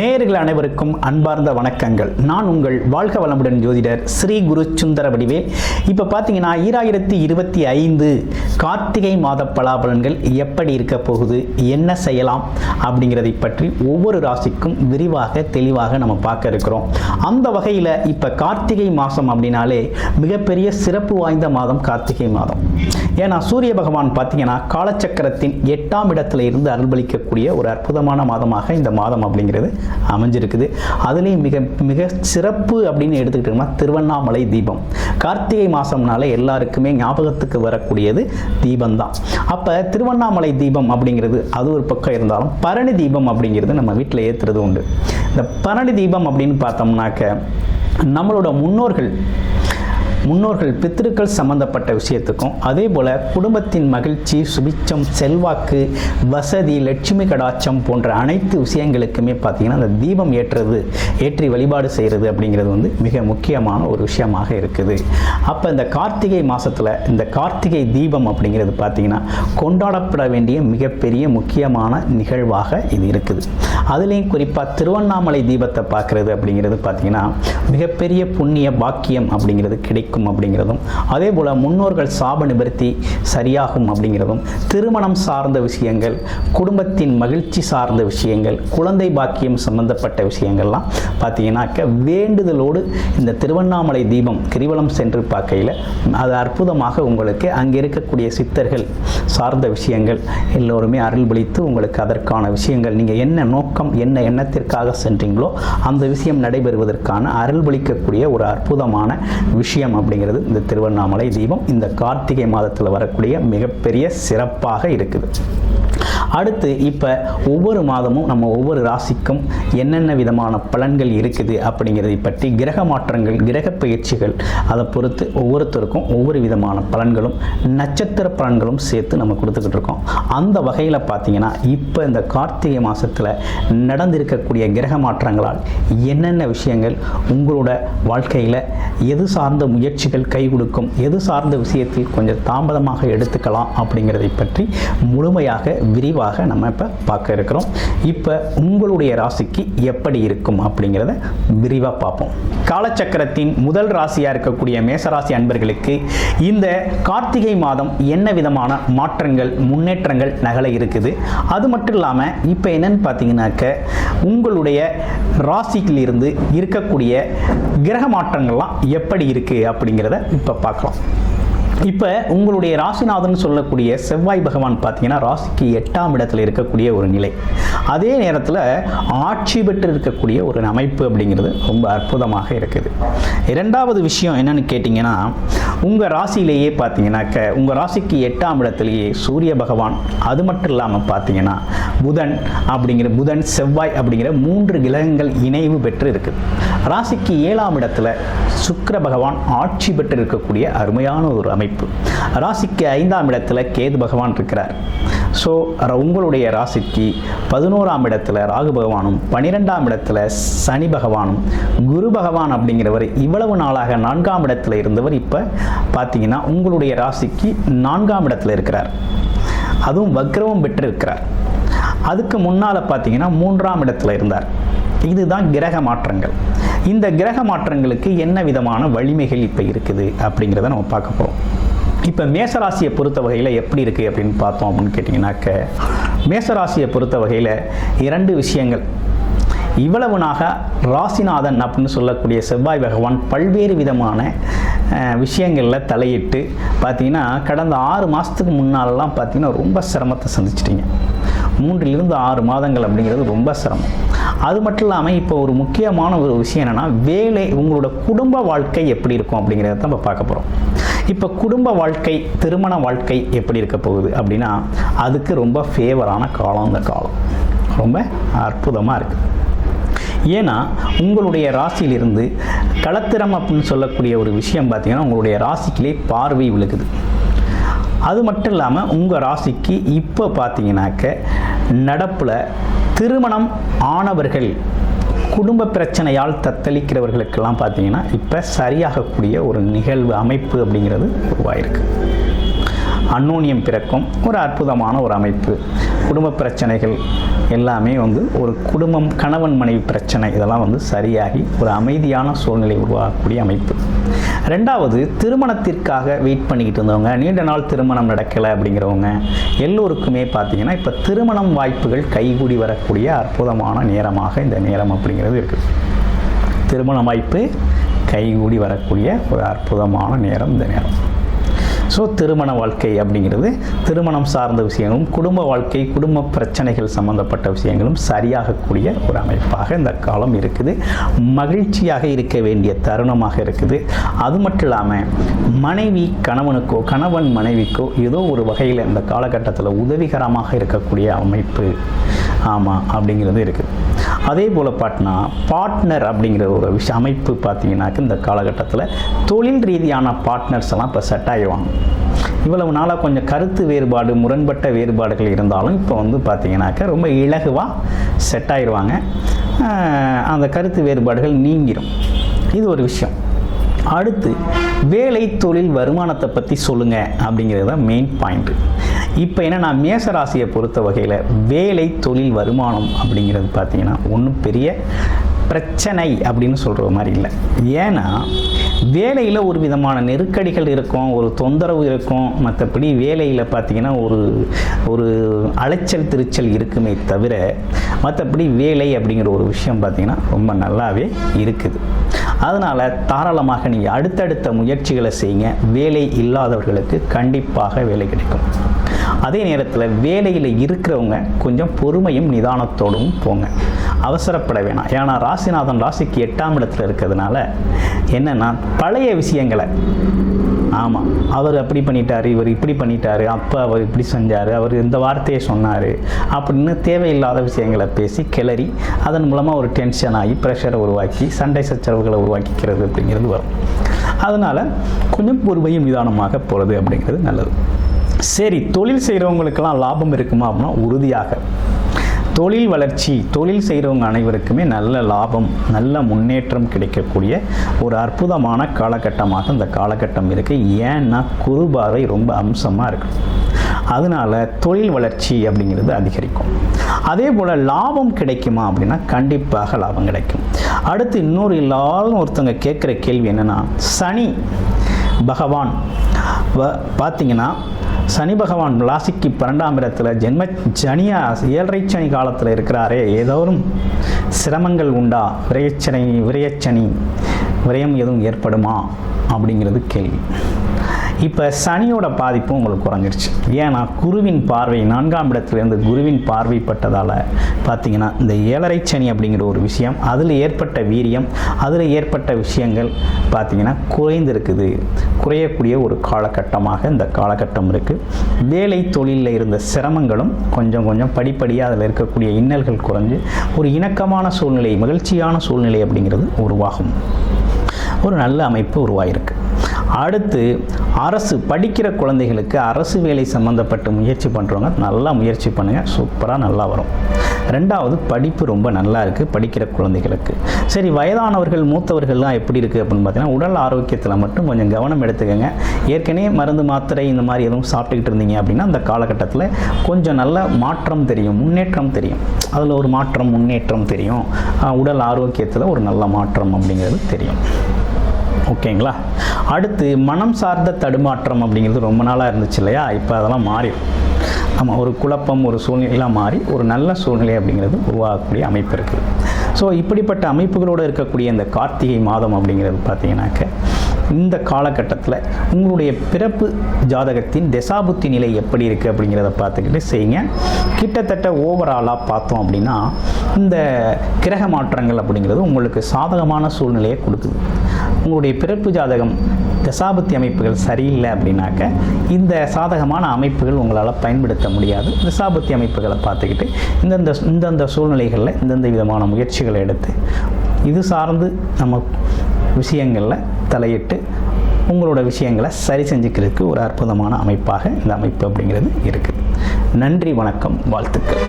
நேயர்கள் அனைவருக்கும் அன்பார்ந்த வணக்கங்கள். நான் உங்கள் வாழ்க வளமுடன் ஜோதிடர் ஸ்ரீ குரு சுந்தர வடிவேல். இப்போ பார்த்தீங்கன்னா 2025 கார்த்திகை மாத பலாபலன்கள் எப்படி இருக்க போகுது, என்ன செய்யலாம் அப்படிங்கிறதை பற்றி ஒவ்வொரு ராசிக்கும் விரிவாக தெளிவாக நம்ம பார்க்க இருக்கிறோம். அந்த வகையில் இப்போ கார்த்திகை மாதம் அப்படின்னாலே மிகப்பெரிய சிறப்பு வாய்ந்த மாதம் கார்த்திகை மாதம். ஏன்னா சூரிய பகவான் பார்த்தீங்கன்னா காலச்சக்கரத்தின் 8ஆம் இடத்துல இருந்து அருள்பளிக்கக்கூடிய ஒரு அற்புதமான மாதமாக இந்த மாதம் அப்படிங்கிறது அமைஞ்சிருக்குது. அதுலேயும் மிக மிக சிறப்பு அப்படின்னு எடுத்துக்கிட்டோம்னா திருவண்ணாமலை தீபம். கார்த்திகை மாதம்னால எல்லாருக்குமே ஞாபகத்துக்கு வரக்கூடியது தீபம் தான். அப்போ திருவண்ணாமலை தீபம் அப்படிங்கிறது அது ஒரு பக்கம் இருந்தாலும் பரணி தீபம் அப்படிங்கிறது நம்ம வீட்டில் ஏற்றுறது உண்டு. இந்த பரணி தீபம் அப்படின்னு பார்த்தோம்னாக்க நம்மளோட முன்னோர்கள் பித்திருக்கள் சம்பந்தப்பட்ட விஷயத்துக்கும் அதே போல் குடும்பத்தின் மகிழ்ச்சி, சுபிச்சம், செல்வாக்கு, வசதி, லட்சுமி கடாட்சம் போன்ற அனைத்து விஷயங்களுக்குமே பார்த்திங்கன்னா அந்த தீபம் ஏற்றி வழிபாடு செய்கிறது அப்படிங்கிறது வந்து மிக முக்கியமான ஒரு விஷயமாக இருக்குது. அப்போ இந்த கார்த்திகை மாதத்தில் இந்த கார்த்திகை தீபம் அப்படிங்கிறது பார்த்திங்கன்னா கொண்டாடப்பட வேண்டிய மிகப்பெரிய முக்கியமான நிகழ்வாக இது இருக்குது. அதுலேயும் குறிப்பாக திருவண்ணாமலை தீபத்தை பார்க்குறது அப்படிங்கிறது பார்த்திங்கன்னா மிகப்பெரிய புண்ணிய பாக்கியம் அப்படிங்கிறது கிடைக்கும் அப்படிங்கிறதும், அதே போல் முன்னோர்கள் சாப நிவர்த்தி சரியாகும் அப்படிங்கிறதும், திருமணம் சார்ந்த விஷயங்கள், குடும்பத்தின் மகிழ்ச்சி சார்ந்த விஷயங்கள், குழந்தை பாக்கியம் சம்பந்தப்பட்ட விஷயங்கள்லாம் பார்த்தீங்கன்னாக்க வேண்டுதலோடு இந்த திருவண்ணாமலை தீபம் கிரிவலம் சென்று பார்க்கையில் அது அற்புதமாக உங்களுக்கு அங்கே இருக்கக்கூடிய சித்தர்கள் சார்ந்த விஷயங்கள் எல்லோருமே அருள்பளித்து உங்களுக்கு அதற்கான விஷயங்கள் நீங்கள் என்ன நோக்கம் என்ன எண்ணத்திற்காக சென்றீங்களோ அந்த விஷயம் நடைபெறுவதற்கான அருள்பளிக்கக்கூடிய ஒரு அற்புதமான விஷயம் அப்படிங்கிறது இந்த திருவண்ணாமலை தீபம் இந்த கார்த்திகை மாதத்தில் வரக்கூடிய மிகப்பெரிய சிறப்பாக இருக்குது. அடுத்து இப்போ ஒவ்வொரு மாதமும் நம்ம ஒவ்வொரு ராசிக்கும் என்னென்ன விதமான பலன்கள் இருக்குது அப்படிங்கிறதை பற்றி கிரக மாற்றங்கள், கிரக பயிற்சிகள் அதை பொறுத்து ஒவ்வொருத்தருக்கும் ஒவ்வொரு விதமான பலன்களும் நட்சத்திர பலன்களும் சேர்த்து நம்ம கொடுத்துக்கிட்டு இருக்கோம். அந்த வகையில் பார்த்தீங்கன்னா இப்போ இந்த கார்த்திகை மாதத்தில் நடந்திருக்கக்கூடிய கிரக மாற்றங்களால் என்னென்ன விஷயங்கள் உங்களோட வாழ்க்கையில் எது சார்ந்த முயற்சிகள் கை கொடுக்கும், எது சார்ந்த விஷயத்தில் கொஞ்சம் தாமதமாக எடுத்துக்கலாம் அப்படிங்கிறதை பற்றி முழுமையாக விரிவாக நம்ம இப்போ பார்க்க இருக்கிறோம். இப்போ உங்களுடைய ராசிக்கு எப்படி இருக்கும் அப்படிங்கிறத விரிவாக பார்ப்போம். காலச்சக்கரத்தின் முதல் ராசியாக இருக்கக்கூடிய மேசராசி அன்பர்களுக்கு இந்த கார்த்திகை மாதம் என்ன விதமான மாற்றங்கள், முன்னேற்றங்கள் நகல இருக்குது. அது மட்டும் இல்லாமல் இப்போ என்னன்னு பார்த்தீங்கன்னாக்க உங்களுடைய ராசியிலிருந்து இருக்கக்கூடிய கிரக மாற்றங்கள்லாம் எப்படி இருக்குது அப்படிங்கிறத இப்போ பார்க்கலாம். இப்போ உங்களுடைய ராசிநாதன் சொல்லக்கூடிய செவ்வாய் பகவான் பார்த்தீங்கன்னா ராசிக்கு 8ஆம் இடத்துல இருக்கக்கூடிய ஒரு நிலை. அதே நேரத்தில் ஆட்சி பெற்று இருக்கக்கூடிய ஒரு அமைப்பு அப்படிங்கிறது ரொம்ப அற்புதமாக இருக்குது. இரண்டாவது விஷயம் என்னன்னு கேட்டிங்கன்னா உங்கள் ராசியிலேயே பார்த்தீங்கன்னாக்க உங்கள் ராசிக்கு 8ஆம் இடத்துலேயே சூரிய பகவான், அது மட்டும் இல்லாமல் பார்த்தீங்கன்னா புதன் செவ்வாய் அப்படிங்கிற 3 கிரகங்கள் இணைவு பெற்று இருக்குது. ராசிக்கு 7ஆம் இடத்துல சுக்கிர பகவான் ஆட்சி பெற்று இருக்கக்கூடிய அருமையான ஒரு அமைப்பு. ராசிக்கு 5ஆம் இடத்துல கேது பகவான் இருக்கிறார். ஸோ உங்களுடைய ராசிக்கு 11ஆம் இடத்துல ராகு பகவானும், 12ஆம் இடத்துல சனி பகவானும், குரு பகவான் அப்படிங்கிறவர் இவ்வளவு நாளாக 4ஆம் இடத்துல இருந்தவர் இப்போ பார்த்தீங்கன்னா உங்களுடைய ராசிக்கு 4ஆம் இடத்துல இருக்கிறார். அதுவும் வக்ரமும் பெற்று இருக்கிறார். அதுக்கு முன்னால் பார்த்தீங்கன்னா 3ஆம் இடத்துல இருந்தார். இதுதான் கிரக மாற்றங்கள். இந்த கிரக மாற்றங்களுக்கு என்ன விதமான வலிமைகள் இப்போ இருக்குது அப்படிங்கிறத நம்ம பார்க்க போகிறோம். இப்போ மேசராசியை பொறுத்த வகையில் எப்படி இருக்குது அப்படின்னு பார்த்தோம் அப்படின்னு கேட்டிங்கனாக்க மேசராசியை பொறுத்த வகையில் 2 விஷயங்கள். இவ்வளவு நாக ராசிநாதன் அப்படின்னு சொல்லக்கூடிய செவ்வாய் பகவான் பல்வேறு விதமான விஷயங்களில் தலையிட்டு பார்த்தீங்கன்னா கடந்த 6 மாதத்துக்கு முன்னாலெல்லாம் பார்த்தீங்கன்னா ரொம்ப சிரமத்தை சந்திச்சிட்டிங்க. 3 to 6 மாதங்கள் அப்படிங்கிறது ரொம்ப சிரமம். அது மட்டும் இல்லாமல் இப்போ ஒரு முக்கியமான ஒரு விஷயம் என்னென்னா வேலை, உங்களோட குடும்ப வாழ்க்கை எப்படி இருக்கும் அப்படிங்கிறத தான் நம்ம பார்க்க போகிறோம். இப்போ குடும்ப வாழ்க்கை, திருமண வாழ்க்கை எப்படி இருக்க போகுது அப்படின்னா அதுக்கு ரொம்ப ஃபேவரான காலம். இந்த காலம் ரொம்ப அற்புதமாக இருக்குது. ஏன்னா உங்களுடைய ராசியிலிருந்து களத்திரம் அப்படின்னு சொல்லக்கூடிய ஒரு விஷயம் பார்த்தீங்கன்னா உங்களுடைய ராசிக்கிலே பார்வை விழுகுது. அது மட்டும் இல்லாமல் உங்கள் ராசிக்கு இப்போ பார்த்தீங்கன்னாக்க நடப்பில் திருமணம் ஆனவர்கள், குடும்ப பிரச்சனையால் தத்தளிக்கிறவர்களுக்கெல்லாம் பார்த்தீங்கன்னா இப்போ சரியாகக்கூடிய ஒரு நிகழ்வு அமைப்பு அப்படிங்கிறது உருவாயிருக்கு. அன்னோனியம் பிறக்கும். ஒரு அற்புதமான ஒரு அமைப்பு. குடும்ப பிரச்சனைகள் எல்லாமே ஒரு குடும்பம், கணவன் மனைவி பிரச்சனை இதெல்லாம் சரியாகி ஒரு அமைதியான சூழ்நிலை உருவாகக்கூடிய அமைப்பு. ரெண்டாவது, திருமணத்திற்காக வெயிட் பண்ணிக்கிட்டு இருந்தவங்க, நீண்ட நாள் திருமணம் நடக்கலை அப்படிங்கிறவங்க எல்லோருக்குமே பார்த்தீங்கன்னா இப்போ திருமணம் வாய்ப்புகள் கைகூடி வரக்கூடிய அற்புதமான நேரமாக இந்த நேரம் அப்படிங்கிறது இருக்குது. திருமண வாய்ப்பு கைகூடி வரக்கூடிய ஒரு அற்புதமான நேரம் இந்த நேரம். ஸோ திருமண வாழ்க்கை அப்படிங்கிறது திருமணம் சார்ந்த விஷயங்களும், குடும்ப வாழ்க்கை, குடும்ப பிரச்சனைகள் சம்பந்தப்பட்ட விஷயங்களும் சரியாகக்கூடிய ஒரு அமைப்பாக இந்த காலம் இருக்குது. மகிழ்ச்சியாக இருக்க வேண்டிய தருணமாக இருக்குது. அது மட்டும் இல்லாமல் மனைவி கணவனுக்கோ, கணவன் மனைவிக்கோ ஏதோ ஒரு வகையில் இந்த காலகட்டத்தில் உதவிகரமாக இருக்கக்கூடிய அமைப்பு அப்படிங்கிறது இருக்குது. அதே போல் பார்ட்னர் அப்படிங்கிற ஒரு அமைப்பு பார்த்தீங்கன்னாக்க இந்த காலகட்டத்தில் தொழில் ரீதியான பார்ட்னர்ஸ் எல்லாம் இப்போ செட் ஆகிடுவாங்க. இவ்வளவு நாளாக கொஞ்சம் கருத்து வேறுபாடு, முரண்பட்ட வேறுபாடுகள் இருந்தாலும் இப்போ பார்த்தீங்கன்னாக்க ரொம்ப இலகுவாக செட் ஆகிடுவாங்க. அந்த கருத்து வேறுபாடுகள் நீங்கிடும். இது ஒரு விஷயம். அடுத்து, வேலை, தொழில், வருமானத்தை பற்றி சொல்லுங்கள் அப்படிங்கிறது தான் மெயின் பாயிண்ட்டு. இப்போ என்னன்னா, மேசராசியை பொறுத்த வகையில் வேலை, தொழில், வருமானம் அப்படிங்கிறது பார்த்தீங்கன்னா ஒன்றும் பெரிய பிரச்சனை அப்படின்னு சொல்கிற மாதிரி இல்லை. ஏன்னா வேலையில் ஒரு விதமான நெருக்கடிகள் இருக்கும், ஒரு தொந்தரவு இருக்கும். மற்றபடி வேலையில் பார்த்தீங்கன்னா ஒரு அலைச்சல் திருச்சல் இருக்குமே தவிர மற்றபடி வேலை அப்படிங்கிற ஒரு விஷயம் பார்த்தீங்கன்னா ரொம்ப நல்லாவே இருக்குது. அதனால் தாராளமாக நீங்கள் அடுத்தடுத்த முயற்சிகளை செய்யுங்க. வேலை இல்லாதவர்களுக்கு கண்டிப்பாக வேலை கிடைக்கும். அதே நேரத்தில் வேலையில் இருக்கிறவங்க கொஞ்சம் பொறுமையும் நிதானத்தோடும் போங்க, அவசரப்பட வேணாம். ஏன்னா ராசிநாதன் ராசிக்கு 8ஆம் இடத்துல இருக்கிறதுனால என்னென்னா பழைய விஷயங்களை அவர் அப்படி பண்ணிட்டார், இவர் இப்படி பண்ணிட்டார், அப்போ அவர் இப்படி செஞ்சார், அவர் இந்த வார்த்தையை சொன்னார் அப்படின்னு தேவையில்லாத விஷயங்களை பேசி கிளறி அதன் மூலமாக ஒரு டென்ஷன் ஆகி ப்ரெஷரை உருவாக்கி சண்டை சச்சரவுகளை உருவாக்கிக்கிறது அப்படிங்கிறது வரும். அதனால் கொஞ்சம் பொறுமையும் நிதானமாக போகிறது அப்படிங்கிறது நல்லது. சரி, தொழில் செய்கிறவங்களுக்கெல்லாம் லாபம் இருக்குமா அப்படின்னா உறுதியாக தொழில் வளர்ச்சி, தொழில் செய்கிறவங்க அனைவருக்குமே நல்ல லாபம், நல்ல முன்னேற்றம் கிடைக்கக்கூடிய ஒரு அற்புதமான காலகட்டமாக இந்த காலகட்டம் இருக்குது. ஏன்னா குரு பார்வை ரொம்ப அம்சமாக இருக்குது. அதனால் தொழில் வளர்ச்சி அப்படிங்கிறது அதிகரிக்கும். அதே போல் லாபம் கிடைக்குமா அப்படின்னா கண்டிப்பாக லாபம் கிடைக்கும். அடுத்து இன்னொரு எல்லாரும் ஒருத்தவங்க கேட்குற கேள்வி என்னென்னா, சனி பகவான் பார்த்தீங்கன்னா சனி பகவான் ராசிக்கு 12ஆம் இடத்துல ஜனியா 7.5 சனி காலத்தில் இருக்கிறாரே, ஏதோறும் சிரமங்கள் உண்டா, விரயச்சனி விரயம் எதுவும் ஏற்படுமா அப்படிங்கிறது கேள்வி. இப்போ சனியோட பாதிப்பு உங்களுக்கு குறைஞ்சிருச்சு. ஏன்னா குருவின் பார்வை 4ஆம் இடத்துலேருந்து குருவின் பார்வைப்பட்டதால் பார்த்தீங்கன்னா இந்த 7.5 சனி அப்படிங்கிற ஒரு விஷயம், அதில் ஏற்பட்ட வீரியம், அதில் ஏற்பட்ட விஷயங்கள் பார்த்தீங்கன்னா குறைந்திருக்குது. குறையக்கூடிய ஒரு காலகட்டமாக இந்த காலகட்டம் இருக்குது. வேலை தொழிலில் இருந்த சிரமங்களும் கொஞ்சம் கொஞ்சம் படிப்படியாக அதில் இருக்கக்கூடிய இன்னல்கள் குறைஞ்சு ஒரு இணக்கமான சூழ்நிலை, மகிழ்ச்சியான சூழ்நிலை அப்படிங்கிறது உருவாகும். ஒரு நல்ல அமைப்பு உருவாயிருக்கு. அடுத்து, அரசு படிக்கிற குழந்தைகளுக்கு அரசு வேலை சம்மந்தப்பட்ட முயற்சி பண்ணுறவங்க நல்லா முயற்சி பண்ணுங்கள், சூப்பராக நல்லா வரும். ரெண்டாவது, படிப்பு ரொம்ப நல்லா இருக்குது படிக்கிற குழந்தைகளுக்கு. சரி, வயதானவர்கள் மூத்தவர்கள்லாம் எப்படி இருக்குது அப்படின்னு பார்த்தீங்கன்னா உடல் ஆரோக்கியத்தில் மட்டும் கொஞ்சம் கவனம் எடுத்துக்கோங்க. ஏற்கனவே மருந்து மாத்திரை இந்த மாதிரி எதுவும் சாப்பிட்டுக்கிட்டு இருந்தீங்க அப்படின்னா அந்த காலகட்டத்தில் கொஞ்சம் நல்ல மாற்றம் தெரியும், முன்னேற்றம் தெரியும். அதில் ஒரு மாற்றம், முன்னேற்றம் தெரியும். உடல் ஆரோக்கியத்தில் ஒரு நல்ல மாற்றம் அப்படிங்கிறது தெரியும். ஓகேங்களா? அடுத்து, மனம் சார்ந்த தடுமாற்றம் அப்படிங்கிறது ரொம்ப நாளாக இருந்துச்சு இல்லையா? இப்போ அதெல்லாம் மாறிடும். ஒரு குழப்பம், ஒரு சூழ்நிலையெல்லாம் மாறி ஒரு நல்ல சூழ்நிலை அப்படிங்கிறது உருவாகக்கூடிய அமைப்பு இருக்குது. ஸோ இப்படிப்பட்ட அமைப்புகளோடு இருக்கக்கூடிய இந்த கார்த்திகை மாதம் அப்படிங்கிறது பார்த்தீங்கன்னாக்க இந்த காலகட்டத்தில் உங்களுடைய பிறப்பு ஜாதகத்தின் தசாபுத்தி நிலை எப்படி இருக்குது அப்படிங்கிறத பார்த்துக்கிட்டு செய்யுங்க. கிட்டத்தட்ட ஓவராலாக பார்த்தோம் அப்படின்னா இந்த கிரக மாற்றங்கள் அப்படிங்கிறது உங்களுக்கு சாதகமான சூழ்நிலையை கொடுக்குது. உங்களுடைய பிறப்பு ஜாதகம் தசாபுத்தி அமைப்புகள் சரியில்லை அப்படின்னாக்க இந்த சாதகமான அமைப்புகள் உங்களால் பயன்படுத்த முடியாது. தசாபுத்தி அமைப்புகளை பார்த்துக்கிட்டு இந்தந்த சூழ்நிலைகளில் இந்தந்த விதமான முயற்சிகளை எடுத்து இது சார்ந்து நம்ம விஷயங்களில் தலையிட்டு உங்களோட விஷயங்களை சரி செஞ்சுக்கிறதுக்கு ஒரு அற்புதமான அமைப்பாக இந்த அமைப்பு அப்படிங்கிறது இருக்குது. நன்றி, வணக்கம், வாழ்த்துக்கள்.